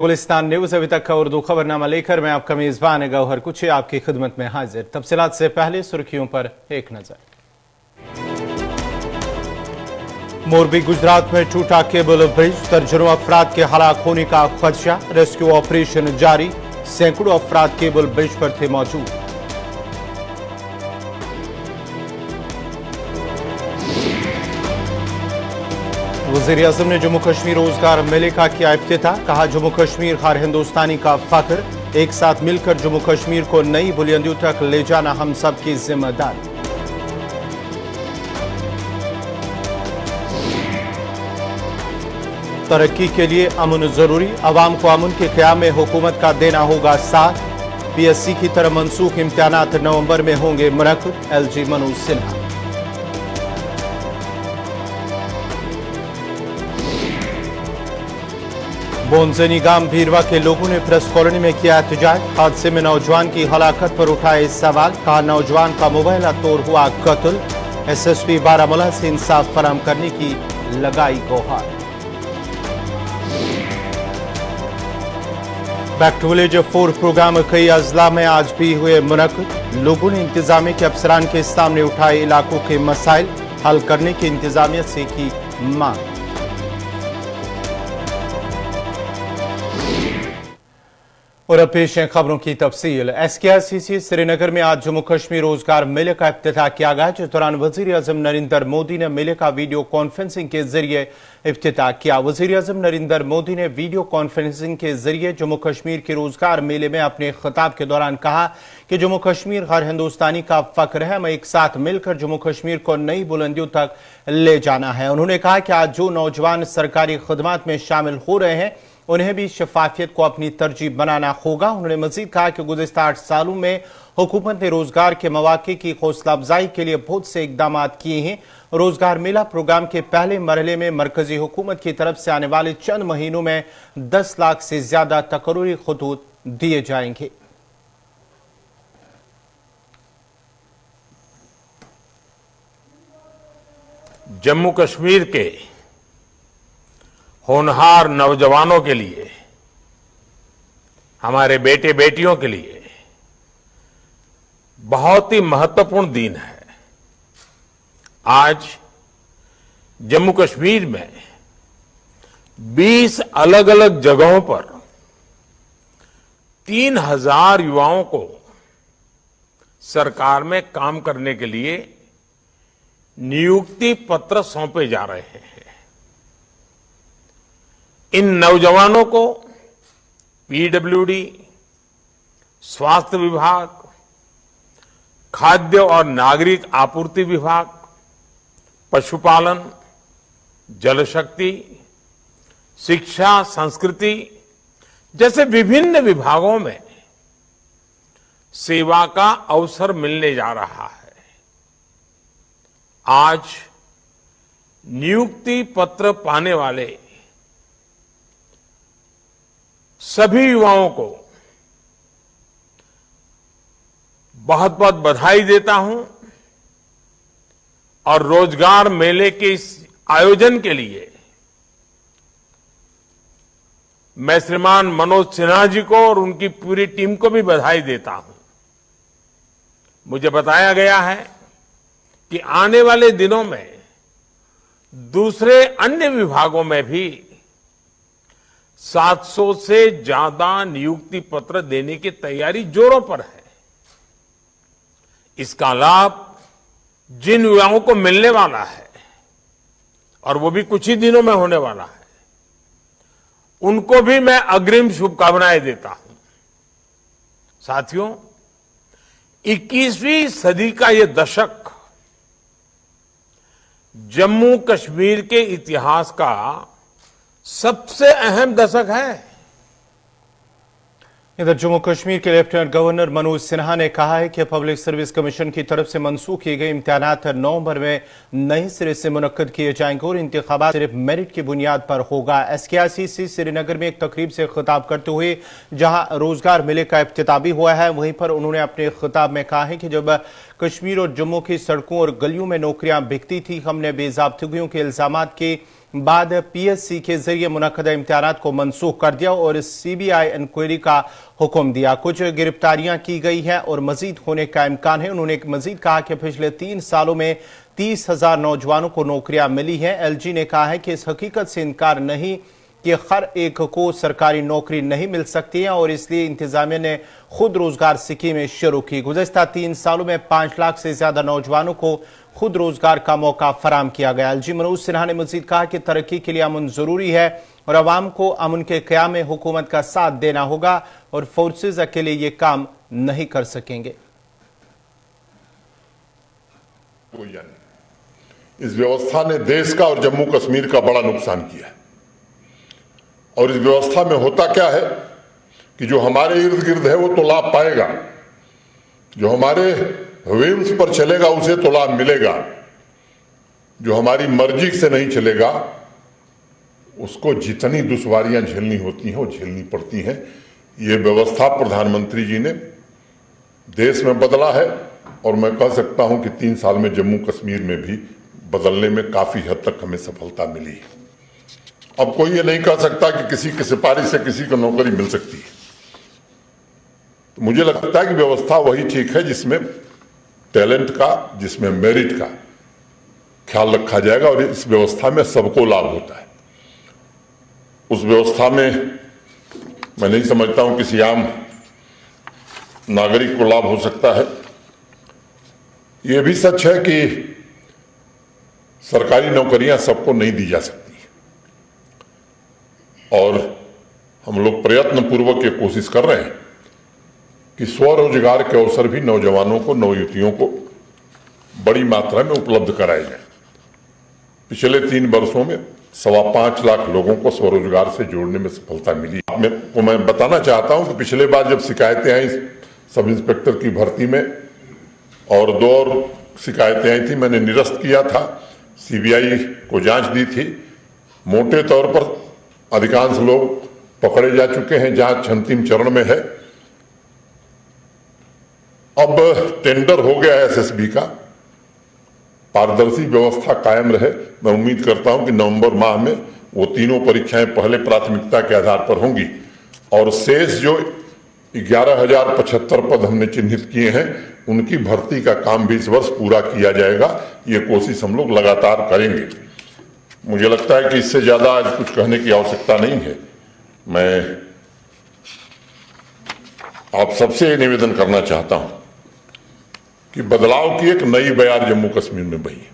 Gulistan news अभी तक का उर्दू खबरनामा लेकर मैं आपका मेजबान गौहर कुछी आपकी खिदमत में हाजिर। तफसीलात से पहले सुर्खियों पर एक नजर। मोरबी गुजरात में टूटा केबल ब्रिज, दर्जनों अफराद के हलाक होने का खदशा, रेस्क्यू ऑपरेशन जारी, सैकड़ों अफराद केबल ब्रिज पर थे मौजूद। वज़ीर-ए-आज़म ने जम्मू कश्मीर रोजगार मेले का किया इफ्तिताह, कहा जम्मू कश्मीर हर हिंदुस्तानी का फख्र, एक साथ मिलकर जम्मू कश्मीर को नई बुलंदियों तक ले जाना हम सब की जिम्मेदारी। तरक्की के लिए अमन जरूरी, अवाम को अमन के क़याम में हुकूमत का देना होगा साथ। PSC की तरह मनसूख इम्तिहानात नवंबर में होंगे मुनक़्क़िद, LG मनोज सिन्हा। बोनजनी गांव भीरवा के लोगों ने प्रेस कॉलोनी में किया एहतजाज, हादसे में नौजवान की हलाकत पर उठाए सवाल, कहा नौजवान का मोबाइल तोड़ हुआ कत्ल, SSP बारामूला से इंसाफ फराहम करने की लगाई गुहार। बैक टू विलेज 4 प्रोग्राम कई अजला में आज भी हुए मुनक़्क़िद, लोगों ने इंतजामिया के अफसरान के सामने उठाए इलाकों के मसाइल, हल करने की इंतजामिया से की मांग। और अब पेश है खबरों की तफसील। SKRCC श्रीनगर में आज जम्मू कश्मीर रोजगार मेले का इफ्तिताह किया गया, जिस दौरान वज़ीर-ए-आज़म नरेंद्र मोदी ने मेले का वीडियो कॉन्फ्रेंसिंग के जरिए इफ्तिताह किया। वज़ीर-ए-आज़म नरेंद्र मोदी ने वीडियो कॉन्फ्रेंसिंग के जरिए जम्मू कश्मीर के रोजगार मेले में अपने खिताब के दौरान कहा कि जम्मू कश्मीर हर हिंदुस्तानी का फख्र है, हमें एक साथ मिलकर जम्मू कश्मीर को नई बुलंदियों तक ले जाना है। उन्होंने कहा कि आज जो नौजवान सरकारी खदमात में शामिल हो रहे हैं उन्हें भी शफाफियत को अपनी तरजीह बनाना होगा। उन्होंने मजीद कहा कि गुज़िश्ता 8 सालों में हुकूमत ने रोजगार के मौके की हौसला अफजाई के लिए बहुत से इकदाम किए हैं। रोजगार मेला प्रोग्राम के पहले मरहले में मरकजी हुकूमत की तरफ से आने वाले चंद महीनों में 10 लाख से ज्यादा तकर्री खतूत दिए जाएंगे। जम्मू कश्मीर के होनहार नौजवानों के लिए, हमारे बेटे बेटियों के लिए बहुत ही महत्वपूर्ण दिन है। आज जम्मू कश्मीर में 20 अलग अलग जगहों पर 3000 युवाओं को सरकार में काम करने के लिए नियुक्ति पत्र सौंपे जा रहे हैं। इन नौजवानों को PWD, स्वास्थ्य विभाग, खाद्य और नागरिक आपूर्ति विभाग, पशुपालन, जलशक्ति, शिक्षा, संस्कृति जैसे विभिन्न विभागों में सेवा का अवसर मिलने जा रहा है। आज नियुक्ति पत्र पाने वाले सभी युवाओं को बहुत बहुत बधाई देता हूं और रोजगार मेले के इस आयोजन के लिए मैं श्रीमान मनोज सिन्हा जी को और उनकी पूरी टीम को भी बधाई देता हूं। मुझे बताया गया है कि आने वाले दिनों में दूसरे अन्य विभागों में भी 700 से ज्यादा नियुक्ति पत्र देने की तैयारी जोरों पर है। इसका लाभ जिन युवाओं को मिलने वाला है और वो भी कुछ ही दिनों में होने वाला है, उनको भी मैं अग्रिम शुभकामनाएं देता हूं। साथियों, 21वीं सदी का ये दशक जम्मू कश्मीर के इतिहास का सबसे अहम दशक है। इधर जम्मू कश्मीर के लेफ्टिनेंट गवर्नर मनोज सिन्हा ने कहा है कि पब्लिक सर्विस कमीशन की तरफ से मंसूख किए गए इम्तिहानात नवंबर में नए सिरे से मुनक्किद किए जाएंगे और इंतखाबात सिर्फ मेरिट की बुनियाद पर होगा। SKRCC श्रीनगर में एक तकरीब से खिताब करते हुए जहां रोजगार मेले का इफ्तिताह भी हुआ है, वहीं पर उन्होंने अपने खिताब में कहा है कि जब कश्मीर और जम्मू की सड़कों और गलियों में नौकरियां बिकती थी। हमने बेज़ाब्तगियों के इल्जामात के बाद पीएससी के जरिए मुनक्कदा इम्तिहानात को मनसूख कर दिया और सीबीआई इंक्वायरी का हुक्म दिया। कुछ गिरफ्तारियां की गई हैं और मजीद होने का इम्कान है। उन्होंने मजीद कहा कि पिछले 3 सालों में 30,000 नौजवानों को नौकरियां मिली हैं। एलजी ने कहा है कि इस हकीकत से इनकार नहीं कि हर एक को सरकारी नौकरी नहीं मिल सकती है और इसलिए इंतजामिया ने खुद रोजगार स्कीमें शुरू की। गुज़श्ता 3 सालों में 5 लाख से ज्यादा नौजवानों को खुद रोजगार का मौका फराम किया गया। एलजी मनोज सिन्हा ने मजीद कहा कि तरक्की के लिए अमन जरूरी है और अवाम को अमन के क़याम में हुकूमत का साथ देना होगा और फोर्सेज अकेले ये काम नहीं कर सकेंगे। इस व्यवस्था ने देश का और जम्मू कश्मीर का बड़ा नुकसान किया है। और इस व्यवस्था में होता क्या है कि जो हमारे इर्द गिर्द है वो तो लाभ पाएगा, जो हमारे व्हील्स पर चलेगा उसे तो लाभ मिलेगा, जो हमारी मर्जी से नहीं चलेगा उसको जितनी दुश्वारियां झेलनी होती हैं वो झेलनी पड़ती हैं। ये व्यवस्था प्रधानमंत्री जी ने देश में बदला है और मैं कह सकता हूं कि 3 साल में जम्मू कश्मीर में भी बदलने में काफी हद तक हमें सफलता मिली है। अब कोई ये नहीं कह सकता कि किसी की सिफारिश से किसी को नौकरी मिल सकती है। तो मुझे लगता है कि व्यवस्था वही ठीक है जिसमें टैलेंट का, जिसमें मेरिट का ख्याल रखा जाएगा और इस व्यवस्था में सबको लाभ होता है। उस व्यवस्था में मैं नहीं समझता हूं किसी आम नागरिक को लाभ हो सकता है। यह भी सच है कि सरकारी नौकरियां सबको नहीं दी जा सकती और हम लोग प्रयत्न पूर्वक ये कोशिश कर रहे हैं कि स्वरोजगार के अवसर भी नौजवानों को, नवयुवतियों को बड़ी मात्रा में उपलब्ध कराए जाए। पिछले 3 वर्षों में 5.25 लाख लोगों को स्वरोजगार से जोड़ने में सफलता मिली। मैं बताना चाहता हूं कि पिछले बार जब शिकायतें आई सब इंस्पेक्टर की भर्ती में और 2 और शिकायतें आई थी, मैंने निरस्त किया था, सीबीआई को जांच दी थी। मोटे तौर पर अधिकांश लोग पकड़े जा चुके हैं, जांच अंतिम चरण में है। अब टेंडर हो गया है एसएसबी का, पारदर्शी व्यवस्था कायम रहे। मैं उम्मीद करता हूं कि नवंबर माह में वो तीनों परीक्षाएं पहले प्राथमिकता के आधार पर होंगी और शेष जो 11,075 पद हमने चिन्हित किए हैं उनकी भर्ती का काम भी इस वर्ष पूरा किया जाएगा। ये कोशिश हम लोग लगातार करेंगे। मुझे लगता है कि इससे ज्यादा आज कुछ कहने की आवश्यकता नहीं है। मैं आप सबसे निवेदन करना चाहता हूं कि बदलाव की एक नई बयार जम्मू कश्मीर में बही है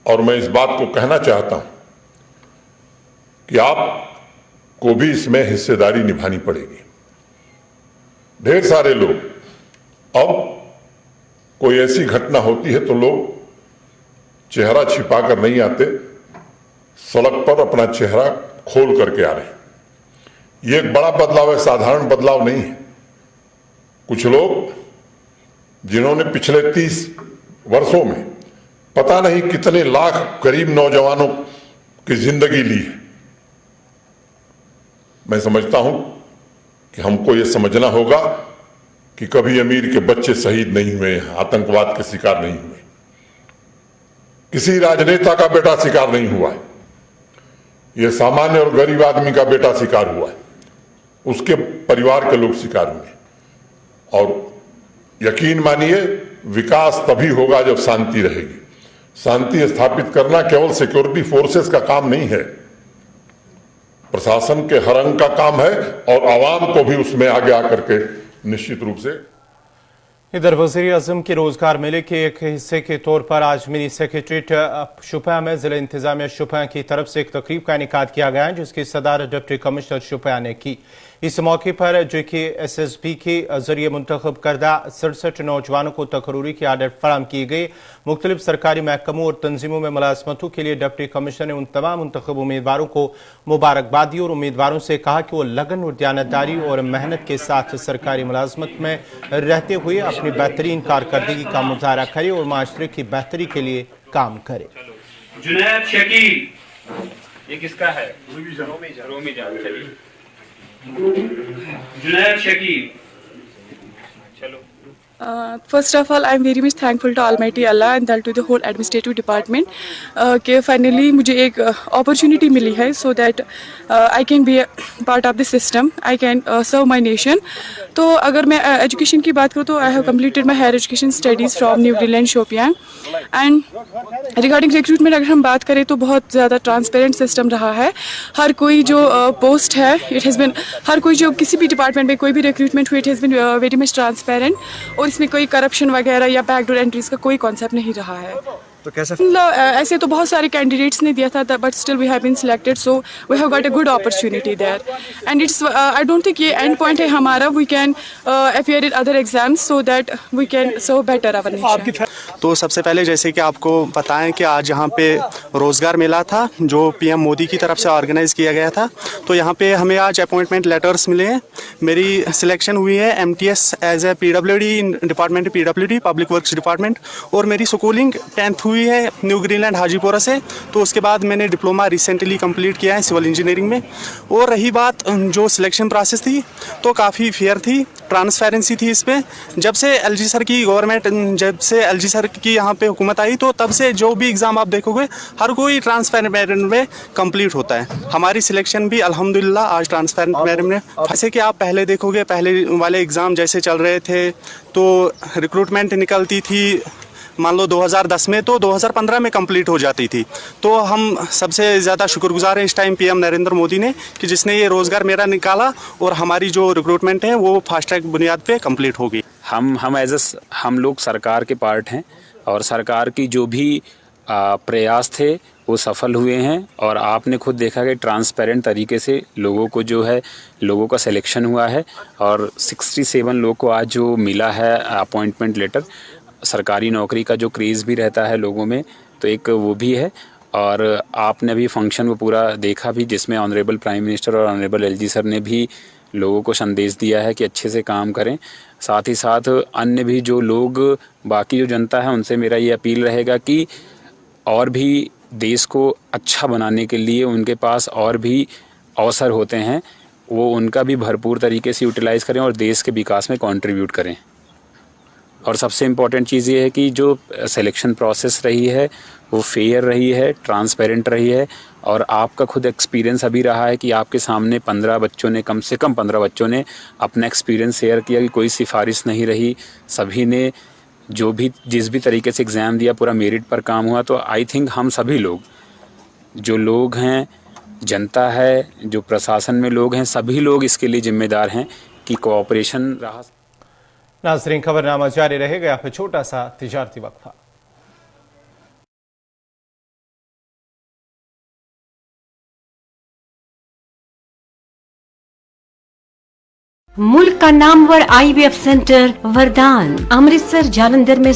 और मैं इस बात को कहना चाहता हूं कि आपको भी इसमें हिस्सेदारी निभानी पड़ेगी। ढेर सारे लोग, अब कोई ऐसी घटना होती है तो लोग चेहरा छिपा कर नहीं आते, सड़क पर अपना चेहरा खोल करके आ रहे हैं। यह एक बड़ा बदलाव है, साधारण बदलाव नहीं है। कुछ लोग जिन्होंने पिछले 30 वर्षों में पता नहीं कितने लाख गरीब नौजवानों की जिंदगी ली है, मैं समझता हूं कि हमको यह समझना होगा कि कभी अमीर के बच्चे शहीद नहीं हुए, आतंकवाद के शिकार नहीं हुए, किसी राजनेता का बेटा शिकार नहीं हुआ है। यह सामान्य और गरीब आदमी का बेटा शिकार हुआ है, उसके परिवार के लोग शिकार हुए। और यकीन मानिए विकास तभी होगा जब शांति रहेगी। शांति स्थापित करना केवल सिक्योरिटी फोर्सेस का काम नहीं है, प्रशासन के हर अंग का काम है और आवाम को भी उसमें आगे आकर के निश्चित रूप से। इधर वज़ीर आज़म के रोजगार मेले के एक हिस्से के तौर पर आज मिनी सेक्रेटरीट शुपियां में जिला इंतजामिया शुपियां की तरफ से एक तकरीब का इनेकाद किया गया जिसकी सदारत डिप्टी कमिश्नर शुपियां ने की। इस मौके पर JKSSB के जरिए मुंतखब करदा 67 नौजवानों को तकरूरी की आदत फराम की गई। मुख्तलिफ सरकारी महकमों और तंजीमों में मुलाजमतों के लिए डिप्टी कमिश्नर ने उन तमाम मुंतखब उम्मीदवारों को मुबारकबाद दी और उम्मीदवारों से कहा कि वो लगन और दयानतदारी और मेहनत के साथ सरकारी मुलाजमत में रहते हुए अपनी बेहतरीन कारकर्दगी का मुजाहरा करे और माशरे की बेहतरी के लिए काम करे। जुनैद शकील, ये किसका है? रोमी जान। चलिए जुनैद शकील, चलो। First of all, I am very much thankful to Almighty Allah and that to the whole administrative department कि finally मुझे एक opportunity मिली है so that I can be a part of the system, I can serve my nation. तो अगर मैं education की बात करूँ तो I have completed my higher education studies from New Delhi and Shopian. And regarding recruitment अगर हम बात करें तो बहुत ज़्यादा transparent system रहा है. हर कोई जो post है it has been हर कोई जो किसी भी department में कोई भी recruitment हुई it has been very much transparent. और इसमें कोई करप्शन वगैरह या बैकडोर एंट्रीज का कोई कॉन्सेप्ट नहीं रहा है. तो कैसा ऐसे तो बहुत सारे कैंडिडेट्स ने दिया था but still we have been selected so we have got a good opportunity there and it's I don't think ये एंड पॉइंट है हमारा. We can appear in other exams so that we can serve better our nation. तो सबसे पहले जैसे कि आपको बताएं कि आज यहाँ पे रोज़गार मेला था जो पीएम मोदी की तरफ से ऑर्गेनाइज़ किया गया था. तो यहाँ पे हमें आज अपॉइंटमेंट लेटर्स मिले हैं. मेरी सिलेक्शन हुई है MTS as a PWD in department PWD public works department. और मेरी स्कूलिंग 10th हुई है न्यू ग्रीनलैंड हाजीपुरा से. तो उसके बाद मैंने डिप्लोमा रिसेंटली कंप्लीट किया है सिविल इंजीनियरिंग में. और रही बात जो सिलेक्शन प्रोसेस थी तो काफ़ी फेयर थी, ट्रांसपेरेंसी थी इस पर. जब से एलजी सर की गवर्नमेंट जब से एलजी सर की यहाँ पे हुकूमत आई तो तब से जो भी एग्ज़ाम आप देखोगे हर कोई ट्रांसपेरेंट में कंप्लीट होता है. हमारी सिलेक्शन भी अल्हम्दुलिल्लाह आज ट्रांसपेरेंट में. जैसे कि आप पहले देखोगे पहले वाले एग्ज़ाम जैसे चल रहे थे तो रिक्रूटमेंट निकलती थी मान लो 2010 में तो 2015 में कंप्लीट हो जाती थी. तो हम सबसे ज़्यादा शुक्रगुजार हैं इस टाइम पीएम नरेंद्र मोदी ने कि जिसने ये रोज़गार मेला निकाला और हमारी जो रिक्रूटमेंट है वो फास्ट ट्रैक बुनियाद पे कंप्लीट होगी. हम लोग सरकार के पार्ट हैं और सरकार की जो भी प्रयास थे वो सफल हुए हैं. और आपने खुद देखा कि ट्रांसपेरेंट तरीके से लोगों का सिलेक्शन हुआ है और 67 लोग को आज जो मिला है अपॉइंटमेंट लेटर. सरकारी नौकरी का जो क्रेज़ भी रहता है लोगों में तो एक वो भी है. और आपने भी फंक्शन को पूरा देखा भी जिसमें ऑनरेबल प्राइम मिनिस्टर और ऑनरेबल एलजी सर ने भी लोगों को संदेश दिया है कि अच्छे से काम करें. साथ ही साथ अन्य भी जो लोग बाकी जो जनता है उनसे मेरा ये अपील रहेगा कि और भी देश को अच्छा बनाने के लिए उनके पास और भी अवसर होते हैं वो उनका भी भरपूर तरीके से यूटिलाइज़ करें और देश के विकास में कंट्रीब्यूट करें. और सबसे इम्पॉर्टेंट चीज़ ये है कि जो सिलेक्शन प्रोसेस रही है वो फेयर रही है, ट्रांसपेरेंट रही है. और आपका खुद एक्सपीरियंस अभी रहा है कि आपके सामने 15 बच्चों ने कम से कम 15 बच्चों ने अपना एक्सपीरियंस शेयर किया कि कोई सिफारिश नहीं रही. सभी ने जिस भी तरीके से एग्ज़ाम दिया पूरा मेरिट पर काम हुआ. तो आई थिंक हम सभी लोग जो लोग हैं, जनता है, जो प्रशासन में लोग हैं, सभी लोग इसके लिए जिम्मेदार हैं कि कोऑपरेशन रहा. नाज़रीन खबरनामा जारी रहेगा, फिर छोटा सा तिजारती वक्फा. मुल्क का नामवर IVF सेंटर वरदान अमृतसर जालंधर में